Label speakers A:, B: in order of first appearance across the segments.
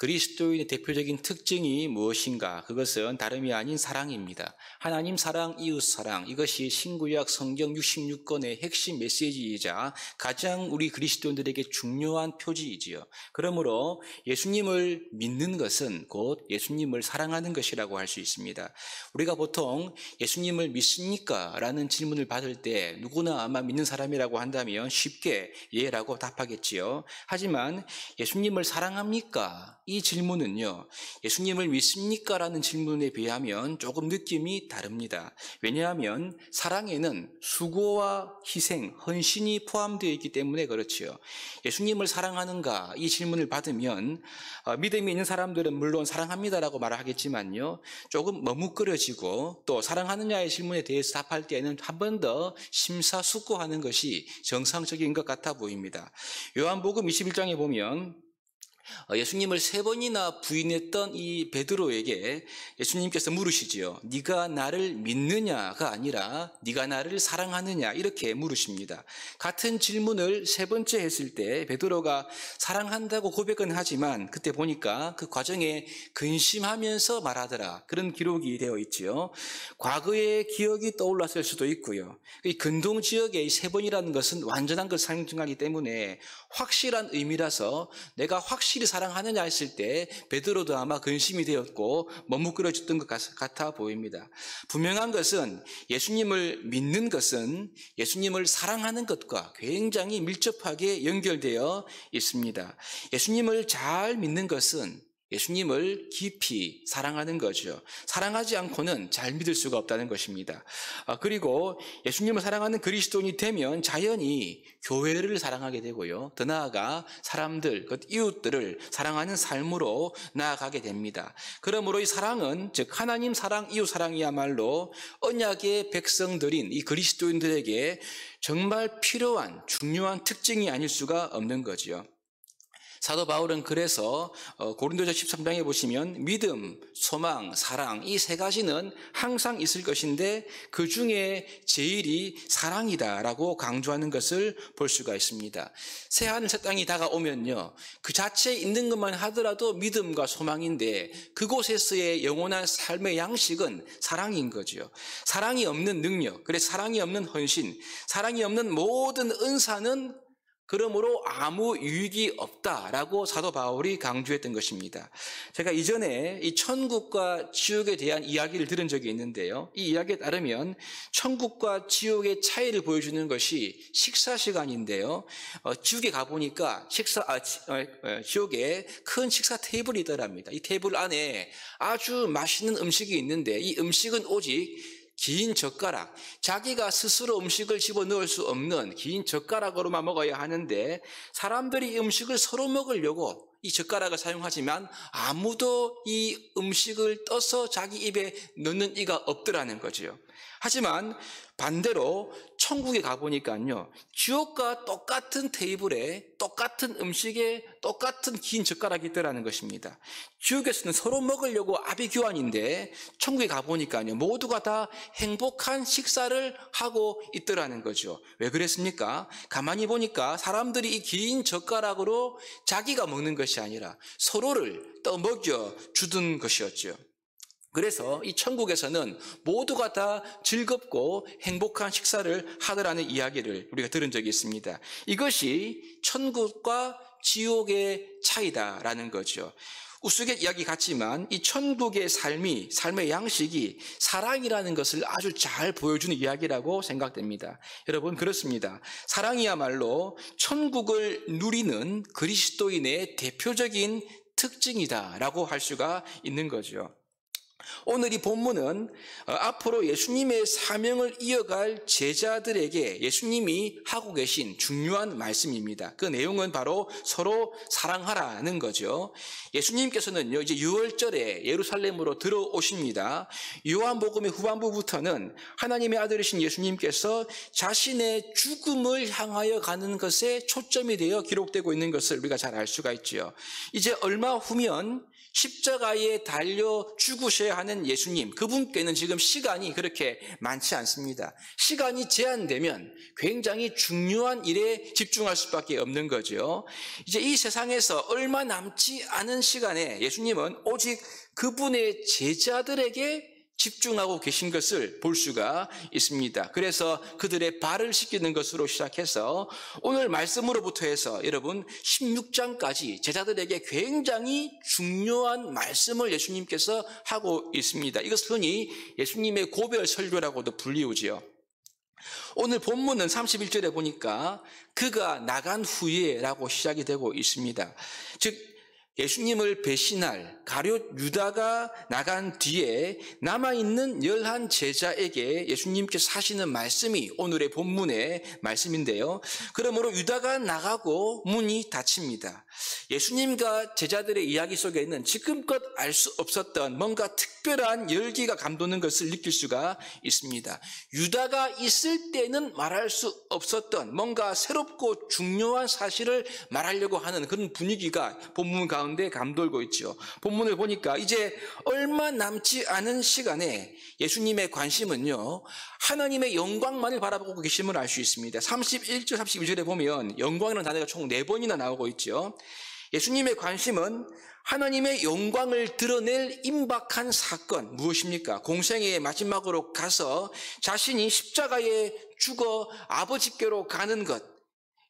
A: 그리스도인의 대표적인 특징이 무엇인가? 그것은 다름이 아닌 사랑입니다. 하나님 사랑, 이웃 사랑, 이것이 신구약 성경 66권의 핵심 메시지이자 가장 우리 그리스도인들에게 중요한 표지이지요. 그러므로 예수님을 믿는 것은 곧 예수님을 사랑하는 것이라고 할 수 있습니다. 우리가 보통 예수님을 믿습니까? 라는 질문을 받을 때 누구나 아마 믿는 사람이라고 한다면 쉽게 예라고 답하겠지요. 하지만 예수님을 사랑합니까? 이 질문은요, 예수님을 믿습니까? 라는 질문에 비하면 조금 느낌이 다릅니다. 왜냐하면 사랑에는 수고와 희생, 헌신이 포함되어 있기 때문에 그렇지요. 예수님을 사랑하는가? 이 질문을 받으면 믿음이 있는 사람들은 물론 사랑합니다라고 말하겠지만요, 조금 머뭇거려지고 또 사랑하느냐의 질문에 대해서 답할 때에는 한 번 더 심사숙고하는 것이 정상적인 것 같아 보입니다. 요한복음 21장에 보면 예수님을 3번이나 부인했던 이 베드로에게 예수님께서 물으시지요. 네가 나를 믿느냐가 아니라 네가 나를 사랑하느냐 이렇게 물으십니다. 같은 질문을 3번째 했을 때 베드로가 사랑한다고 고백은 하지만 그때 보니까 그 과정에 근심하면서 말하더라. 그런 기록이 되어 있지요. 과거의 기억이 떠올랐을 수도 있고요. 이 근동 지역의 이 3번이라는 것은 완전한 것을 상징하기 때문에 확실한 의미라서 내가 확실히 사랑하느냐 했을 때 베드로도 아마 근심이 되었고 머뭇거려졌던 것 같아 보입니다. 분명한 것은 예수님을 믿는 것은 예수님을 사랑하는 것과 굉장히 밀접하게 연결되어 있습니다. 예수님을 잘 믿는 것은 예수님을 깊이 사랑하는 거죠. 사랑하지 않고는 잘 믿을 수가 없다는 것입니다. 그리고 예수님을 사랑하는 그리스도인이 되면 자연히 교회를 사랑하게 되고요. 더 나아가 사람들, 이웃들을 사랑하는 삶으로 나아가게 됩니다. 그러므로 이 사랑은 즉 하나님 사랑, 이웃 사랑이야말로 언약의 백성들인 이 그리스도인들에게 정말 필요한 중요한 특징이 아닐 수가 없는 거죠. 사도 바울은 그래서 고린도서 13장에 보시면 믿음, 소망, 사랑 이 3가지는 항상 있을 것인데 그 중에 제일이 사랑이다라고 강조하는 것을 볼 수가 있습니다. 새하늘 새 땅이 다가오면요, 그 자체에 있는 것만 하더라도 믿음과 소망인데 그곳에서의 영원한 삶의 양식은 사랑인 거죠. 사랑이 없는 능력, 그래서 사랑이 없는 헌신, 사랑이 없는 모든 은사는 그러므로 아무 유익이 없다라고 사도 바울이 강조했던 것입니다. 제가 이전에 이 천국과 지옥에 대한 이야기를 들은 적이 있는데요. 이 이야기에 따르면 천국과 지옥의 차이를 보여주는 것이 식사 시간인데요. 지옥에 가보니까 지옥에 큰 식사 테이블이 있더랍니다. 이 테이블 안에 아주 맛있는 음식이 있는데 이 음식은 오직 긴 젓가락, 자기가 스스로 음식을 집어넣을 수 없는 긴 젓가락으로만 먹어야 하는데 사람들이 이 음식을 서로 먹으려고 이 젓가락을 사용하지만 아무도 이 음식을 떠서 자기 입에 넣는 이가 없더라는 거죠. 하지만 반대로 천국에 가보니까요, 지옥과 똑같은 테이블에 똑같은 음식에 똑같은 긴 젓가락이 있더라는 것입니다. 지옥에서는 서로 먹으려고 아비규환인데 천국에 가보니까요, 모두가 다 행복한 식사를 하고 있더라는 거죠. 왜 그랬습니까? 가만히 보니까 사람들이 이 긴 젓가락으로 자기가 먹는 것이 아니라 서로를 떠먹여 주던 것이었죠. 그래서 이 천국에서는 모두가 다 즐겁고 행복한 식사를 하더라는 이야기를 우리가 들은 적이 있습니다. 이것이 천국과 지옥의 차이다라는 거죠. 우스갯이야기 같지만 이 천국의 삶의 양식이 사랑이라는 것을 아주 잘 보여주는 이야기라고 생각됩니다. 여러분, 그렇습니다. 사랑이야말로 천국을 누리는 그리스도인의 대표적인 특징이다라고 할 수가 있는 거죠. 오늘 이 본문은 앞으로 예수님의 사명을 이어갈 제자들에게 예수님이 하고 계신 중요한 말씀입니다. 그 내용은 바로 서로 사랑하라는 거죠. 예수님께서는요, 이제 6월절에 예루살렘으로 들어오십니다. 요한복음의 후반부부터는 하나님의 아들이신 예수님께서 자신의 죽음을 향하여 가는 것에 초점이 되어 기록되고 있는 것을 우리가 잘 알 수가 있죠. 이제 얼마 후면 십자가에 달려 죽으셔야 하는 예수님, 그분께는 지금 시간이 그렇게 많지 않습니다. 시간이 제한되면 굉장히 중요한 일에 집중할 수밖에 없는 거죠. 이제 이 세상에서 얼마 남지 않은 시간에 예수님은 오직 그분의 제자들에게 집중하고 계신 것을 볼 수가 있습니다. 그래서 그들의 발을 씻기는 것으로 시작해서 오늘 말씀으로부터 해서 여러분 16장까지 제자들에게 굉장히 중요한 말씀을 예수님께서 하고 있습니다. 이것을 흔히 예수님의 고별 설교라고도 불리우지요. 오늘 본문은 31절에 보니까 그가 나간 후에라고 시작이 되고 있습니다. 즉 예수님을 배신할 가룟 유다가 나간 뒤에 남아있는 11 제자에게 예수님께서 하시는 말씀이 오늘의 본문의 말씀인데요. 그러므로 유다가 나가고 문이 닫힙니다. 예수님과 제자들의 이야기 속에는 지금껏 알 수 없었던 뭔가 특별한 열기가 감도는 것을 느낄 수가 있습니다. 유다가 있을 때는 말할 수 없었던 뭔가 새롭고 중요한 사실을 말하려고 하는 그런 분위기가 본문 가운데 감돌고 있죠. 본문을 보니까 이제 얼마 남지 않은 시간에 예수님의 관심은요, 하나님의 영광만을 바라보고 계심을 알 수 있습니다. 31절, 32절에 보면 영광이라는 단어가 총 4번이나 나오고 있죠. 예수님의 관심은 하나님의 영광을 드러낼 임박한 사건, 무엇입니까? 공생의 마지막으로 가서 자신이 십자가에 죽어 아버지께로 가는 것,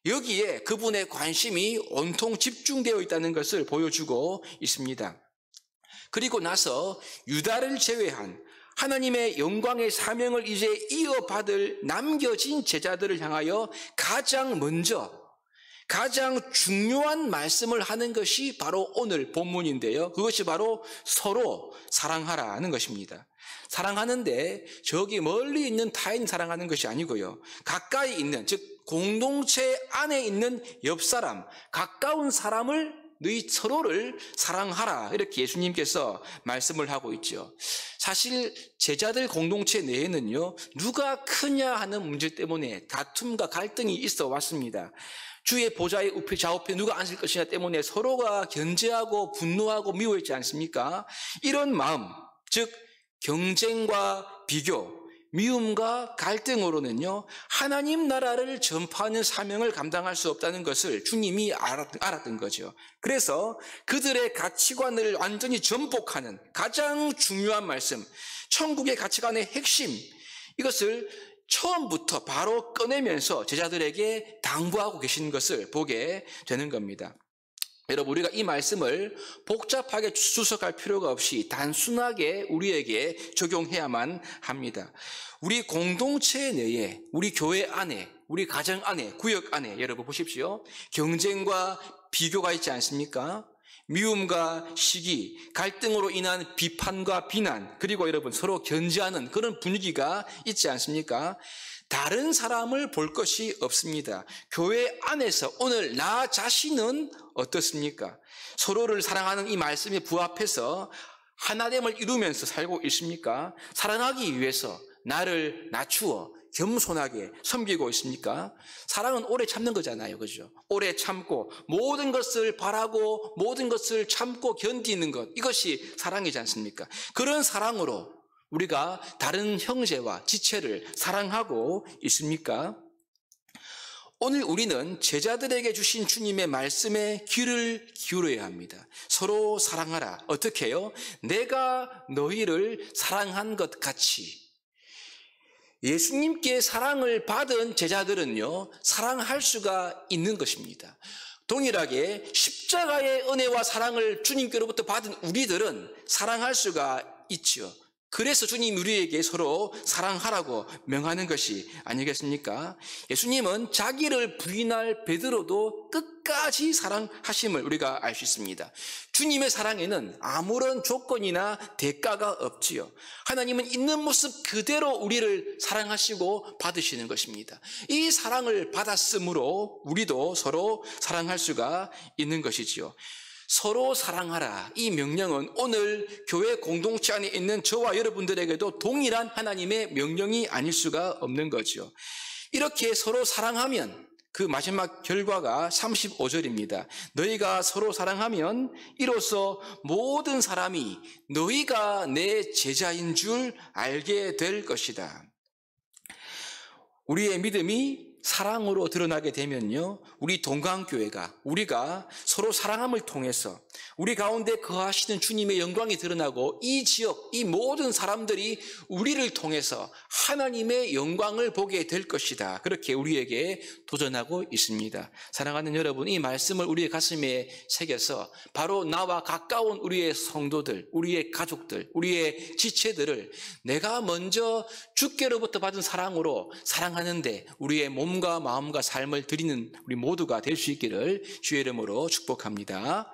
A: 여기에 그분의 관심이 온통 집중되어 있다는 것을 보여주고 있습니다. 그리고 나서 유다를 제외한 하나님의 영광의 사명을 이제 이어받을 남겨진 제자들을 향하여 가장 먼저 가장 중요한 말씀을 하는 것이 바로 오늘 본문인데요. 그것이 바로 서로 사랑하라는 것입니다. 사랑하는데 저기 멀리 있는 타인 사랑하는 것이 아니고요. 가까이 있는, 즉 공동체 안에 있는 옆 사람, 가까운 사람을 너희 서로를 사랑하라, 이렇게 예수님께서 말씀을 하고 있죠. 사실 제자들 공동체 내에는요, 누가 크냐 하는 문제 때문에 다툼과 갈등이 있어 왔습니다. 주의 보좌의 우표 좌우표 누가 앉을 것이냐 때문에 서로가 견제하고 분노하고 미워했지 않습니까? 이런 마음, 즉 경쟁과 비교, 미움과 갈등으로는요, 하나님 나라를 전파하는 사명을 감당할 수 없다는 것을 주님이 알았던 거죠. 그래서 그들의 가치관을 완전히 전복하는 가장 중요한 말씀, 천국의 가치관의 핵심, 이것을 처음부터 바로 꺼내면서 제자들에게 당부하고 계신 것을 보게 되는 겁니다. 여러분, 우리가 이 말씀을 복잡하게 추석할 필요가 없이 단순하게 우리에게 적용해야만 합니다. 우리 공동체 내에, 우리 교회 안에, 우리 가정 안에, 구역 안에 여러분 보십시오. 경쟁과 비교가 있지 않습니까? 미움과 시기, 갈등으로 인한 비판과 비난, 그리고 여러분 서로 견제하는 그런 분위기가 있지 않습니까? 다른 사람을 볼 것이 없습니다. 교회 안에서 오늘 나 자신은 어떻습니까? 서로를 사랑하는 이 말씀에 부합해서 하나됨을 이루면서 살고 있습니까? 사랑하기 위해서 나를 낮추어 겸손하게 섬기고 있습니까? 사랑은 오래 참는 거잖아요. 그죠? 오래 참고 모든 것을 바라고 모든 것을 참고 견디는 것, 이것이 사랑이지 않습니까? 그런 사랑으로 우리가 다른 형제와 지체를 사랑하고 있습니까? 오늘 우리는 제자들에게 주신 주님의 말씀에 귀를 기울여야 합니다. 서로 사랑하라. 어떻게 해요? 내가 너희를 사랑한 것 같이. 예수님께 사랑을 받은 제자들은요, 사랑할 수가 있는 것입니다. 동일하게 십자가의 은혜와 사랑을 주님께로부터 받은 우리들은 사랑할 수가 있죠. 그래서 주님 우리에게 서로 사랑하라고 명하는 것이 아니겠습니까? 예수님은 자기를 부인할 베드로도 끝까지 사랑하심을 우리가 알 수 있습니다. 주님의 사랑에는 아무런 조건이나 대가가 없지요. 하나님은 있는 모습 그대로 우리를 사랑하시고 받으시는 것입니다. 이 사랑을 받았으므로 우리도 서로 사랑할 수가 있는 것이지요. 서로 사랑하라. 이 명령은 오늘 교회 공동체 안에 있는 저와 여러분들에게도 동일한 하나님의 명령이 아닐 수가 없는 거죠. 이렇게 서로 사랑하면 그 마지막 결과가 35절입니다. 너희가 서로 사랑하면 이로써 모든 사람이 너희가 내 제자인 줄 알게 될 것이다. 우리의 믿음이 사랑으로 드러나게 되면요, 우리 동강교회가, 우리가 서로 사랑함을 통해서 우리 가운데 거하시는 주님의 영광이 드러나고 이 지역, 이 모든 사람들이 우리를 통해서 하나님의 영광을 보게 될 것이다. 그렇게 우리에게 도전하고 있습니다. 사랑하는 여러분, 이 말씀을 우리의 가슴에 새겨서 바로 나와 가까운 우리의 성도들, 우리의 가족들, 우리의 지체들을 내가 먼저 주께로부터 받은 사랑으로 사랑하는데 우리의 몸과 마음과 삶을 드리는 우리 모두가 될 수 있기를 주의 이름으로 축복합니다.